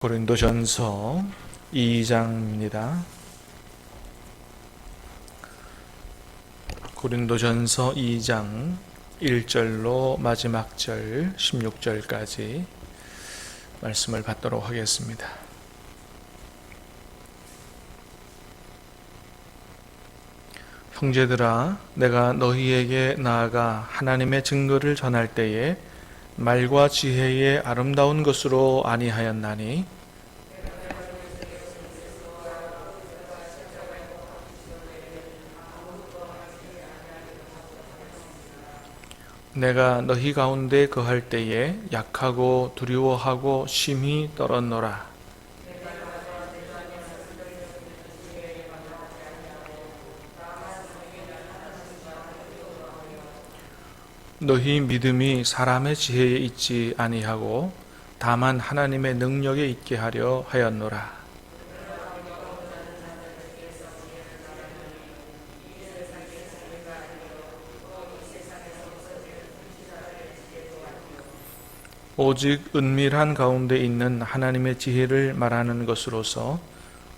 고린도전서 2장입니다. 고린도전서 2장 1절로 마지막 절 16절까지 말씀을 받도록 하겠습니다. 형제들아, 내가 너희에게 나아가 하나님의 증거를 전할 때에 말과 지혜의 아름다운 것으로 아니하였나니 내가 너희 가운데 거할 때에 약하고 두려워하고 심히 떨었노라. 너희 믿음이 사람의 지혜에 있지 아니하고 다만 하나님의 능력에 있게 하려 하였노라. 오직 은밀한 가운데 있는 하나님의 지혜를 말하는 것으로서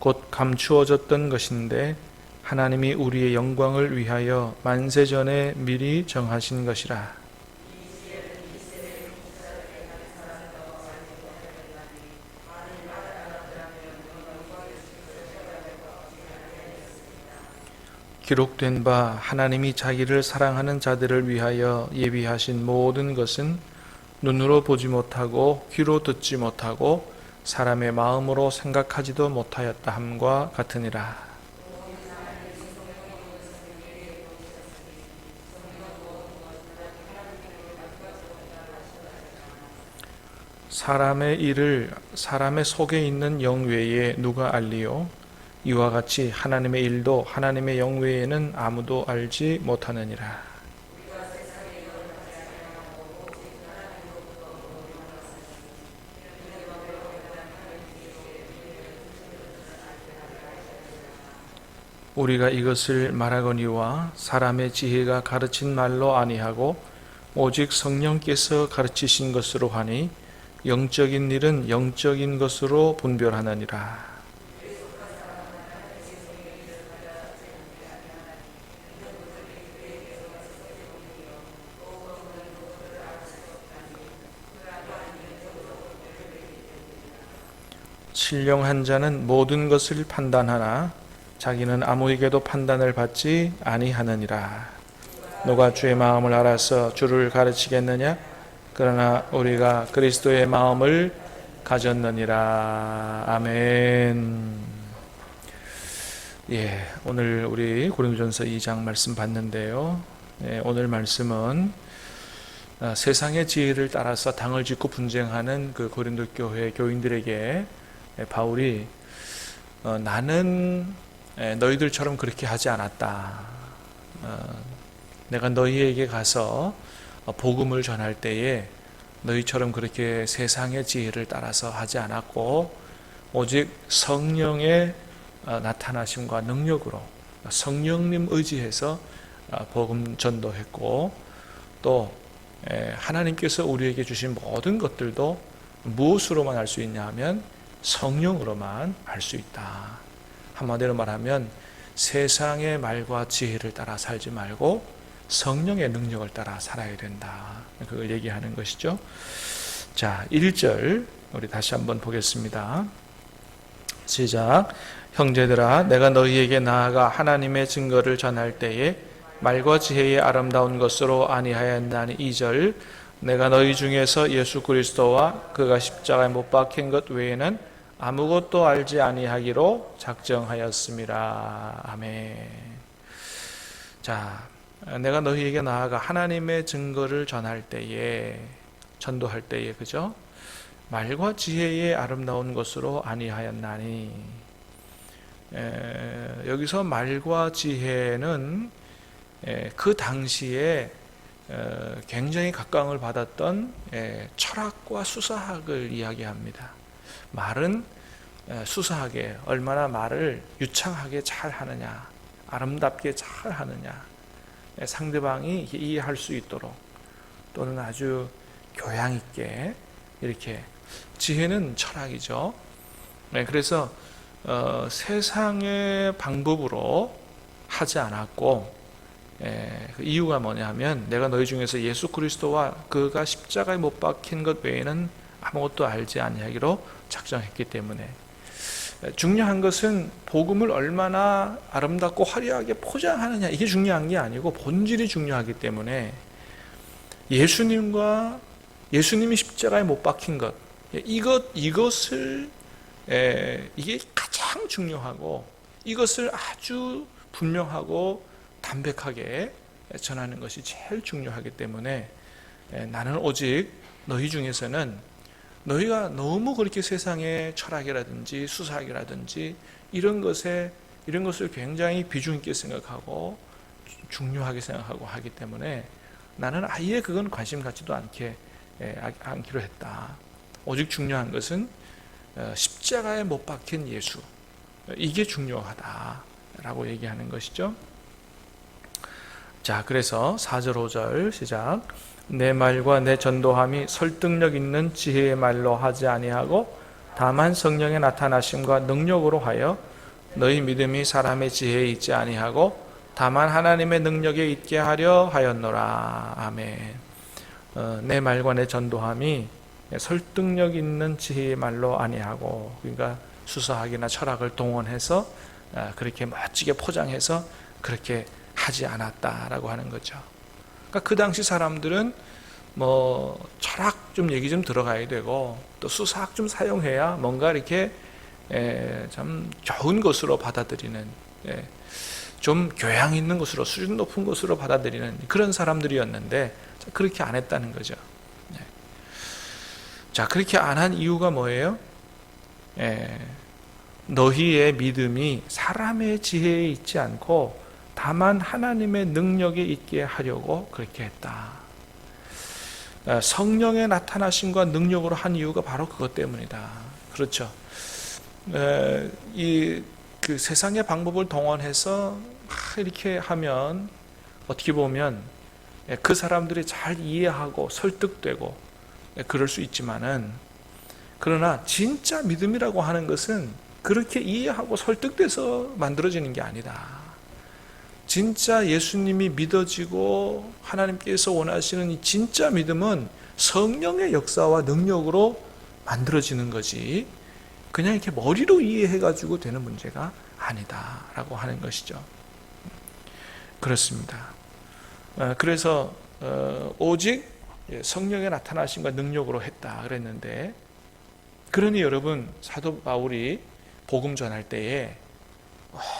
곧 감추어졌던 것인데 하나님이 우리의 영광을 위하여 만세전에 미리 정하신 것이라. 기록된 바 하나님이 자기를 사랑하는 자들을 위하여 예비하신 모든 것은 눈으로 보지 못하고 귀로 듣지 못하고 사람의 마음으로 생각하지도 못하였다 함과 같으니라. 사람의 일을 사람의 속에 있는 영 외에 누가 알리요? 이와 같이 하나님의 일도 하나님의 영 외에는 아무도 알지 못하느니라. 우리가 이것을 말하거니와 사람의 지혜가 가르친 말로 아니하고 오직 성령께서 가르치신 것으로 하니 영적인 일은 영적인 것으로 분별하느니라. 신령한 자는 모든 것을 판단하나 자기는 아무에게도 판단을 받지 아니하느니라. 누가 주의 마음을 알아서 주를 가르치겠느냐? 그러나 우리가 그리스도의 마음을 가졌느니라. 아멘. 오늘 우리 고린도전서 2장 말씀 봤는데요. 오늘 말씀은 세상의 지혜를 따라서 당을 짓고 분쟁하는 그 고린도 교회 교인들에게 바울이 나는 너희들처럼 그렇게 하지 않았다. 내가 너희에게 가서 복음을 전할 때에 너희처럼 그렇게 세상의 지혜를 따라서 하지 않았고 오직 성령의 나타나심과 능력으로 성령님 의지해서 복음 전도했고 또 하나님께서 우리에게 주신 모든 것들도 무엇으로만 알 수 있냐 하면 성령으로만 알 수 있다. 한마디로 말하면 세상의 말과 지혜를 따라 살지 말고 성령의 능력을 따라 살아야 된다. 그걸 얘기하는 것이죠. 자, 1절 우리 다시 한번 보겠습니다. 시작. 형제들아, 내가 너희에게 나아가 하나님의 증거를 전할 때에 말과 지혜의 아름다운 것으로 아니하였나니. 2절. 내가 너희 중에서 예수 그리스도와 그가 십자가에 못 박힌 것 외에는 아무것도 알지 아니하기로 작정하였습니다. 아멘. 자, 내가 너희에게 나아가 하나님의 증거를 전할 때에, 전도할 때에, 그죠? 말과 지혜의 아름다운 것으로 아니하였나니. 여기서 말과 지혜는 그 당시에 굉장히 각광을 받았던 철학과 수사학을 이야기합니다. 말은 수사하게 얼마나 말을 유창하게 잘 하느냐, 아름답게 잘 하느냐, 상대방이 이해할 수 있도록 또는 아주 교양 있게 이렇게 지혜는 철학이죠. 네, 그래서 세상의 방법으로 하지 않았고, 그 이유가 뭐냐면 내가 너희 중에서 예수 그리스도와 그가 십자가에 못 박힌 것 외에는 아무것도 알지 아니하기로 작정했기 때문에, 중요한 것은 복음을 얼마나 아름답고 화려하게 포장하느냐, 이게 중요한 게 아니고 본질이 중요하기 때문에 예수님이 십자가에 못 박힌 것, 이것을 이게 가장 중요하고, 이것을 아주 분명하고 담백하게 전하는 것이 제일 중요하기 때문에, 나는 오직 너희 중에서는 너희가 너무 그렇게 세상의 철학이라든지 수사학이라든지 이런 것을 굉장히 비중 있게 생각하고 중요하게 생각하고 하기 때문에 나는 아예 그건 관심 갖지도 않기로 했다. 오직 중요한 것은 십자가에 못 박힌 예수, 이게 중요하다라고 얘기하는 것이죠. 자, 그래서 4절 5절 시작. 내 말과 내 전도함이 설득력 있는 지혜의 말로 하지 아니하고 다만 성령의 나타나심과 능력으로 하여 너희 믿음이 사람의 지혜에 있지 아니하고 다만 하나님의 능력에 있게 하려 하였노라. 아멘. 내 말과 내 전도함이 설득력 있는 지혜의 말로 아니하고, 그러니까 수사학이나 철학을 동원해서 그렇게 멋지게 포장해서 그렇게 하지 않았다라고 하는 거죠. 그러니까 그 당시 사람들은 뭐 철학 좀 얘기 좀 들어가야 되고 또 수사학 좀 사용해야 뭔가 이렇게 참 좋은 것으로 받아들이는, 좀 교양 있는 것으로, 수준 높은 것으로 받아들이는 그런 사람들이었는데 그렇게 안 했다는 거죠. 자, 그렇게 안 한 이유가 뭐예요? 너희의 믿음이 사람의 지혜에 있지 않고 다만 하나님의 능력에 있게 하려고 그렇게 했다. 성령의 나타나심과 능력으로 한 이유가 바로 그것 때문이다. 그렇죠. 그 세상의 방법을 동원해서 이렇게 하면 어떻게 보면 그 사람들이 잘 이해하고 설득되고 그럴 수 있지만은, 그러나 진짜 믿음이라고 하는 것은 그렇게 이해하고 설득돼서 만들어지는 게 아니다. 진짜 예수님이 믿어지고 하나님께서 원하시는 이 진짜 믿음은 성령의 역사와 능력으로 만들어지는 거지, 그냥 이렇게 머리로 이해해가지고 되는 문제가 아니다라고 하는 것이죠. 그렇습니다. 그래서 오직 성령의 나타나심과 능력으로 했다 그랬는데, 그러니 여러분, 사도 바울이 복음 전할 때에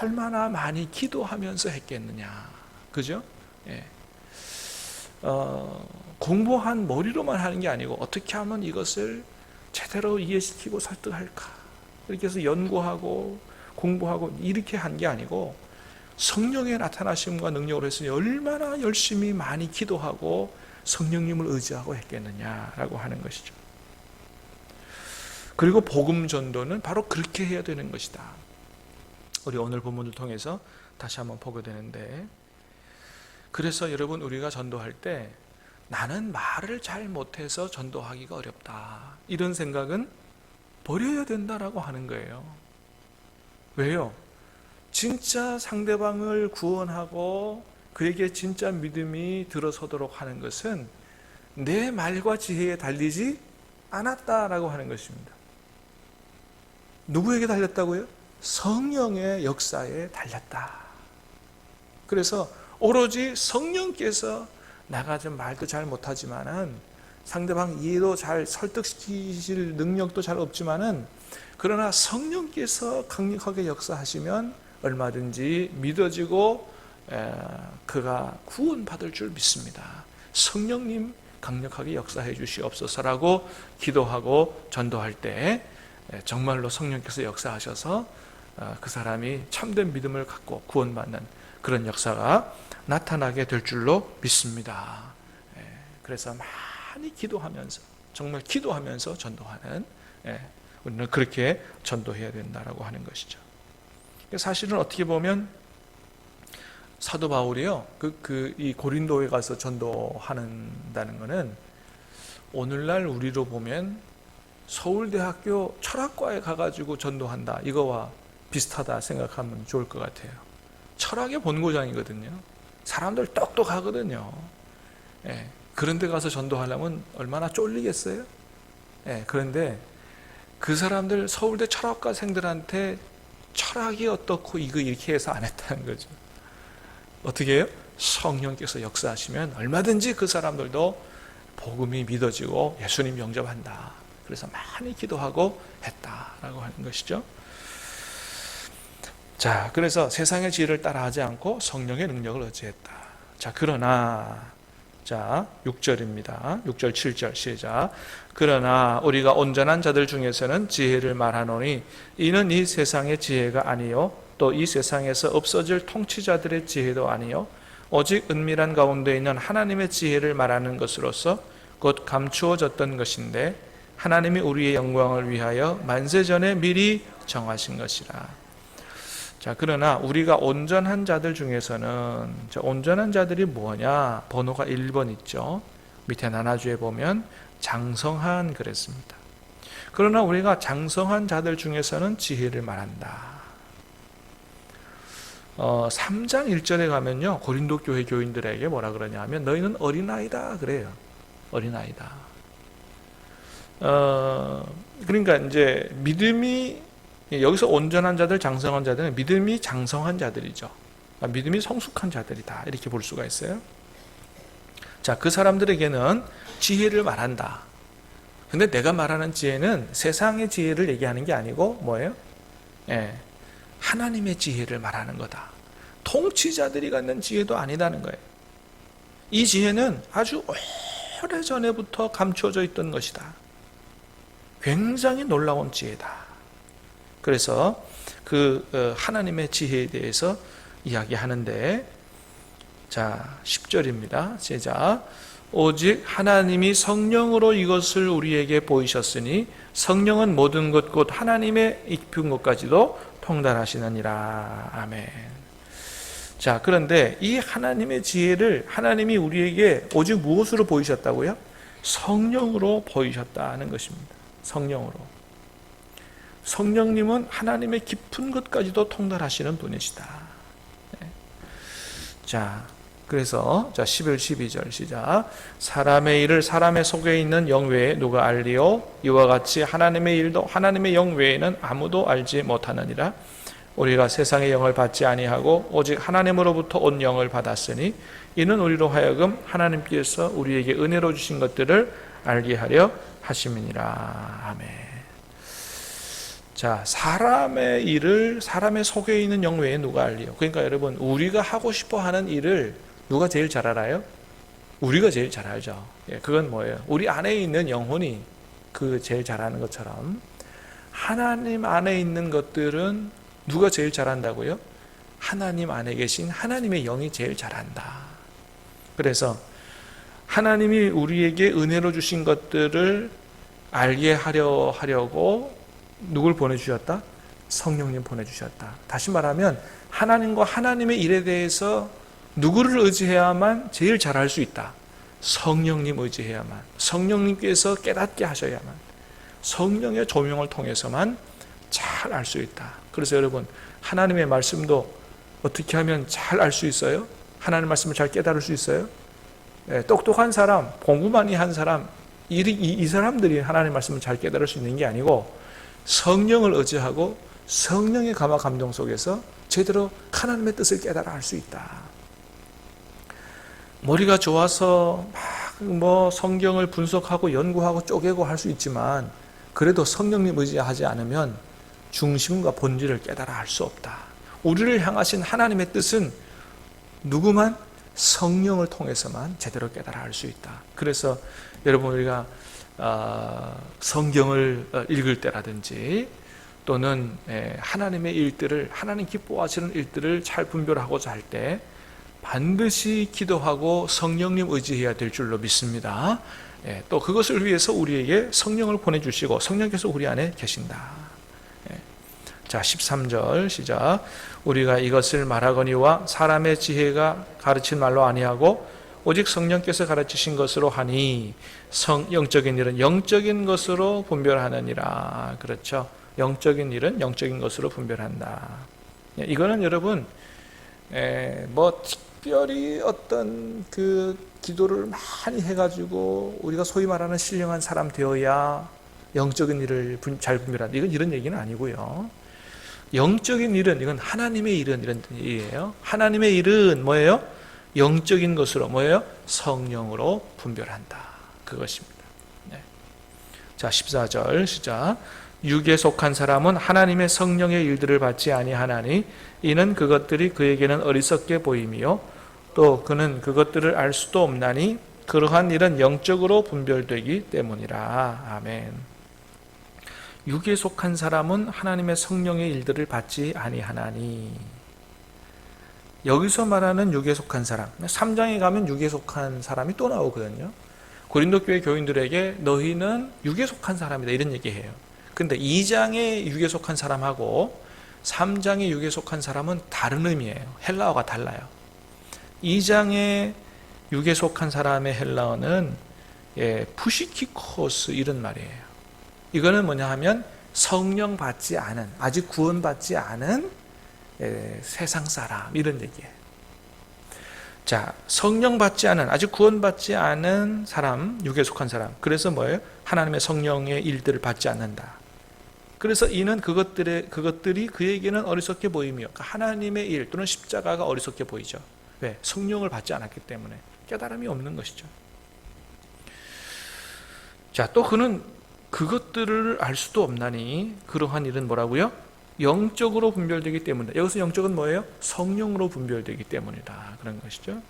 얼마나 많이 기도하면서 했겠느냐, 그죠? 공부한 머리로만 하는 게 아니고 어떻게 하면 이것을 제대로 이해시키고 설득할까, 이렇게 해서 연구하고 공부하고 이렇게 한 게 아니고 성령의 나타나심과 능력으로 했으니 얼마나 열심히 많이 기도하고 성령님을 의지하고 했겠느냐라고 하는 것이죠. 그리고 복음 전도는 바로 그렇게 해야 되는 것이다. 우리 오늘 본문을 통해서 다시 한번 보게 되는데, 그래서 여러분, 우리가 전도할 때 나는 말을 잘 못해서 전도하기가 어렵다, 이런 생각은 버려야 된다라고 하는 거예요. 왜요? 진짜 상대방을 구원하고 그에게 진짜 믿음이 들어서도록 하는 것은 내 말과 지혜에 달리지 않았다라고 하는 것입니다. 누구에게 달렸다고요? 성령의 역사에 달렸다. 그래서 오로지 성령께서, 내가 좀 말도 잘 못하지만은 상대방 이해도 잘 설득시키실 능력도 잘 없지만은, 그러나 성령께서 강력하게 역사하시면 얼마든지 믿어지고 그가 구원받을 줄 믿습니다. 성령님 강력하게 역사해 주시옵소서라고 기도하고 전도할 때 정말로 성령께서 역사하셔서 그 사람이 참된 믿음을 갖고 구원받는 그런 역사가 나타나게 될 줄로 믿습니다. 그래서 많이 기도하면서, 정말 기도하면서 전도하는, 우리는 그렇게 전도해야 된다라고 하는 것이죠. 사실은 어떻게 보면 사도 바울이요, 이 고린도에 가서 전도한다는 것은 오늘날 우리로 보면 서울대학교 철학과에 가가지고 전도한다, 이거와 비슷하다 생각하면 좋을 것 같아요. 철학의 본고장이거든요. 사람들 똑똑하거든요. 예, 그런 데 가서 전도하려면 얼마나 쫄리겠어요? 예, 그런데 그 사람들 서울대 철학과생들한테 철학이 어떻고 이거 이렇게 해서 안 했다는 거죠. 어떻게 해요? 성령께서 역사하시면 얼마든지 그 사람들도 복음이 믿어지고 예수님 영접한다. 그래서 많이 기도하고 했다라고 하는 것이죠. 자, 그래서 세상의 지혜를 따라하지 않고 성령의 능력을 의지했다. 자, 그러나, 자, 6절입니다. 6절, 7절 시작. 그러나 우리가 온전한 자들 중에서는 지혜를 말하노니 이는 이 세상의 지혜가 아니요 또 이 세상에서 없어질 통치자들의 지혜도 아니요 오직 은밀한 가운데 있는 하나님의 지혜를 말하는 것으로서 곧 감추어졌던 것인데 하나님이 우리의 영광을 위하여 만세전에 미리 정하신 것이라. 자, 그러나 우리가 온전한 자들 중에서는, 온전한 자들이 뭐냐? 번호가 1번 있죠. 밑에 나눠주에 보면 장성한 그랬습니다. 그러나 우리가 장성한 자들 중에서는 지혜를 말한다. 3장 1절에 가면요, 고린도 교회 교인들에게 뭐라 그러냐 하면 너희는 어린아이다 그래요. 어린아이다. 그러니까 이제 믿음이, 여기서 온전한 자들, 장성한 자들은 믿음이 장성한 자들이죠. 믿음이 성숙한 자들이다, 이렇게 볼 수가 있어요. 자, 그 사람들에게는 지혜를 말한다. 근데 내가 말하는 지혜는 세상의 지혜를 얘기하는 게 아니고 뭐예요? 예, 하나님의 지혜를 말하는 거다. 통치자들이 갖는 지혜도 아니다는 거예요. 이 지혜는 아주 오래전에부터 감춰져 있던 것이다. 굉장히 놀라운 지혜다. 그래서 그 하나님의 지혜에 대해서 이야기하는데, 자, 10절입니다. 시작. 오직 하나님이 성령으로 이것을 우리에게 보이셨으니 성령은 모든 것 곧 하나님의 깊은 것까지도 통달하시느니라. 아멘. 자, 그런데 이 하나님의 지혜를 하나님이 우리에게 오직 무엇으로 보이셨다고요? 성령으로 보이셨다는 것입니다. 성령으로. 성령님은 하나님의 깊은 것까지도 통달하시는 분이시다. 네. 자, 그래서 11, 12절 시작. 사람의 일을 사람의 속에 있는 영 외에 누가 알리요? 이와 같이 하나님의 일도 하나님의 영 외에는 아무도 알지 못하느니라. 우리가 세상의 영을 받지 아니하고 오직 하나님으로부터 온 영을 받았으니 이는 우리로 하여금 하나님께서 우리에게 은혜로 주신 것들을 알게 하려 하심이니라. 아멘. 자, 사람의 일을 사람의 속에 있는 영 외에 누가 알리요? 그러니까 여러분, 우리가 하고 싶어 하는 일을 누가 제일 잘 알아요? 우리가 제일 잘 알죠. 예, 그건 뭐예요? 우리 안에 있는 영혼이 그 제일 잘하는 것처럼 하나님 안에 있는 것들은 누가 제일 잘한다고요? 하나님 안에 계신 하나님의 영이 제일 잘한다. 그래서 하나님이 우리에게 은혜로 주신 것들을 알게 하려고 누굴 보내주셨다? 성령님 보내주셨다. 다시 말하면 하나님과 하나님의 일에 대해서 누구를 의지해야만 제일 잘할 수 있다? 성령님 의지해야만, 성령님께서 깨닫게 하셔야만, 성령의 조명을 통해서만 잘 알 수 있다. 그래서 여러분, 하나님의 말씀도 어떻게 하면 잘 알 수 있어요? 하나님의 말씀을 잘 깨달을 수 있어요? 네, 똑똑한 사람, 공부 많이 한 사람, 이 사람들이 하나님의 말씀을 잘 깨달을 수 있는 게 아니고 성령을 의지하고 성령의 감화 감동 속에서 제대로 하나님의 뜻을 깨달아 알 수 있다. 머리가 좋아서 막 성경을 분석하고 연구하고 쪼개고 할 수 있지만 그래도 성령님 의지하지 않으면 중심과 본질을 깨달아 알 수 없다. 우리를 향하신 하나님의 뜻은 누구만? 성령을 통해서만 제대로 깨달아 알 수 있다. 그래서 여러분, 우리가 성경을 읽을 때라든지 또는 하나님의 일들을, 하나님 기뻐하시는 일들을 잘 분별하고자 할 때 반드시 기도하고 성령님 의지해야 될 줄로 믿습니다. 또 그것을 위해서 우리에게 성령을 보내주시고 성령께서 우리 안에 계신다. 자, 13절 시작. 우리가 이것을 말하거니와 사람의 지혜가 가르친 말로 아니하고 오직 성령께서 가르치신 것으로 하니 영적인 일은 영적인 것으로 분별하느니라. 그렇죠? 영적인 일은 영적인 것으로 분별한다. 이거는 여러분 뭐 특별히 어떤 그 기도를 많이 해가지고 우리가 소위 말하는 신령한 사람 되어야 영적인 일을 잘 분별한다. 이건 이런 얘기는 아니고요. 영적인 일은 이건 하나님의 일은 이런 얘기예요. 하나님의 일은 뭐예요? 영적인 것으로 뭐예요? 성령으로 분별한다. 그것입니다. 네. 자, 14절 시작. 육에 속한 사람은 하나님의 성령의 일들을 받지 아니하나니 이는 그것들이 그에게는 어리석게 보임이요 또 그는 그것들을 알 수도 없나니 그러한 일은 영적으로 분별되기 때문이라. 아멘. 육에 속한 사람은 하나님의 성령의 일들을 받지 아니하나니, 여기서 말하는 육에 속한 사람, 3장에 가면 육에 속한 사람이 또 나오거든요. 고린도 교회 교인들에게 너희는 육에 속한 사람이다 이런 얘기해요. 근데 2장에 육에 속한 사람하고 3장에 육에 속한 사람은 다른 의미예요. 헬라어가 달라요. 2장에 육에 속한 사람의 헬라어는 푸시키코스 이런 말이에요. 이거는 뭐냐 하면 성령 받지 않은, 아직 구원받지 않은 세상 사람 이런 얘기예요. 자, 성령 받지 않은, 아직 구원받지 않은 사람, 육에 속한 사람. 그래서 뭐예요? 하나님의 성령의 일들을 받지 않는다. 그래서 이는 그것들이 그에게는 어리석게 보이며, 하나님의 일 또는 십자가가 어리석게 보이죠. 왜? 성령을 받지 않았기 때문에 깨달음이 없는 것이죠. 자, 또 그는 그것들을 알 수도 없나니 그러한 일은 뭐라고요? 영적으로 분별되기 때문이다. 여기서 영적은 뭐예요? 성령으로 분별되기 때문이다. 그런 것이죠.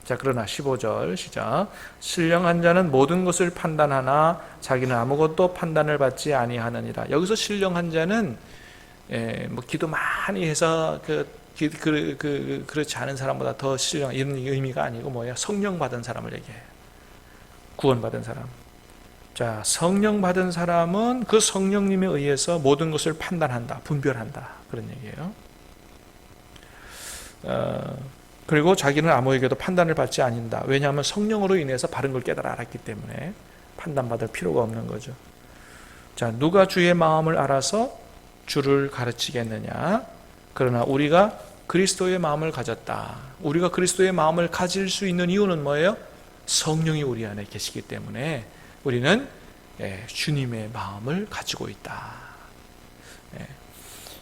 자, 그러나 15절 시작. 신령한 자는 모든 것을 판단하나 자기는 아무것도 판단을 받지 아니하느니라. 여기서 신령한 자는 뭐 기도 많이 해서 그렇지 않은 사람보다 더 신령, 이런 의미가 아니고 뭐예요? 성령 받은 사람을 얘기해요. 구원받은 사람. 자, 성령 받은 사람은 그 성령님에 의해서 모든 것을 판단한다, 분별한다. 그런 얘기예요. 그리고 자기는 아무에게도 판단을 받지 않는다. 왜냐하면 성령으로 인해서 바른 걸 깨달아 알았기 때문에 판단받을 필요가 없는 거죠. 자, 누가 주의 마음을 알아서 주를 가르치겠느냐? 그러나 우리가 그리스도의 마음을 가졌다. 우리가 그리스도의 마음을 가질 수 있는 이유는 뭐예요? 성령이 우리 안에 계시기 때문에 우리는 주님의 마음을 가지고 있다.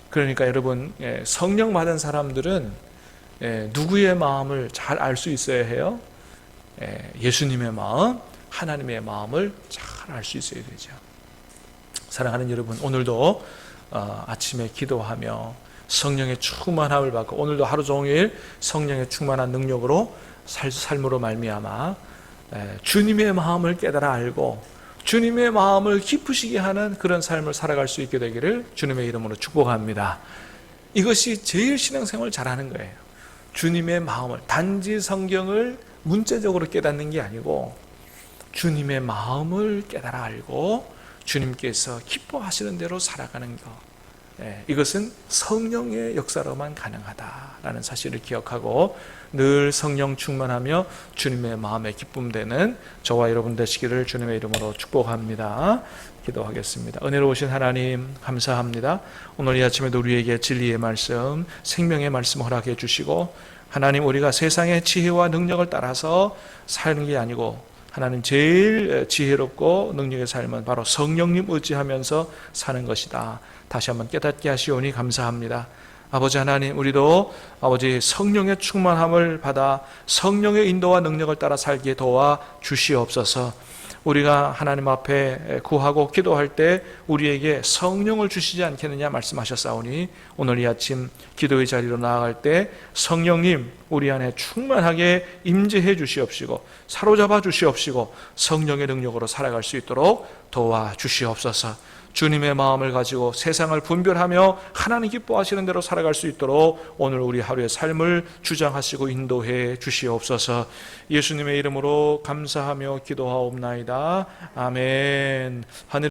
그러니까 여러분, 성령 받은 사람들은 누구의 마음을 잘 알 수 있어야 해요? 예수님의 마음, 하나님의 마음을 잘 알 수 있어야 되죠. 사랑하는 여러분, 오늘도 아침에 기도하며 성령의 충만함을 받고 오늘도 하루 종일 성령의 충만한 능력으로 삶으로 말미암아 주님의 마음을 깨달아 알고 주님의 마음을 기쁘시게 하는 그런 삶을 살아갈 수 있게 되기를 주님의 이름으로 축복합니다. 이것이 제일 신앙생활을 잘하는 거예요. 주님의 마음을, 단지 성경을 문자적으로 깨닫는 게 아니고 주님의 마음을 깨달아 알고 주님께서 기뻐하시는 대로 살아가는 것, 이것은 성령의 역사로만 가능하다라는 사실을 기억하고 늘 성령 충만하며 주님의 마음에 기쁨 되는 저와 여러분 되시기를 주님의 이름으로 축복합니다. 기도하겠습니다. 은혜로우신 하나님 감사합니다. 오늘 이 아침에도 우리에게 진리의 말씀, 생명의 말씀 허락해 주시고, 하나님, 우리가 세상의 지혜와 능력을 따라서 사는 게 아니고 하나님 제일 지혜롭고 능력의 삶은 바로 성령님 의지하면서 사는 것이다. 다시 한번 깨닫게 하시오니 감사합니다. 아버지 하나님, 우리도 아버지 성령의 충만함을 받아 성령의 인도와 능력을 따라 살기에 도와 주시옵소서. 우리가 하나님 앞에 구하고 기도할 때 우리에게 성령을 주시지 않겠느냐 말씀하셨사오니 오늘 이 아침 기도의 자리로 나아갈 때 성령님 우리 안에 충만하게 임재해 주시옵시고 사로잡아 주시옵시고 성령의 능력으로 살아갈 수 있도록 도와 주시옵소서. 주님의 마음을 가지고 세상을 분별하며 하나님 기뻐하시는 대로 살아갈 수 있도록 오늘 우리 하루의 삶을 주장하시고 인도해 주시옵소서. 예수님의 이름으로 감사하며 기도하옵나이다. 아멘. 하늘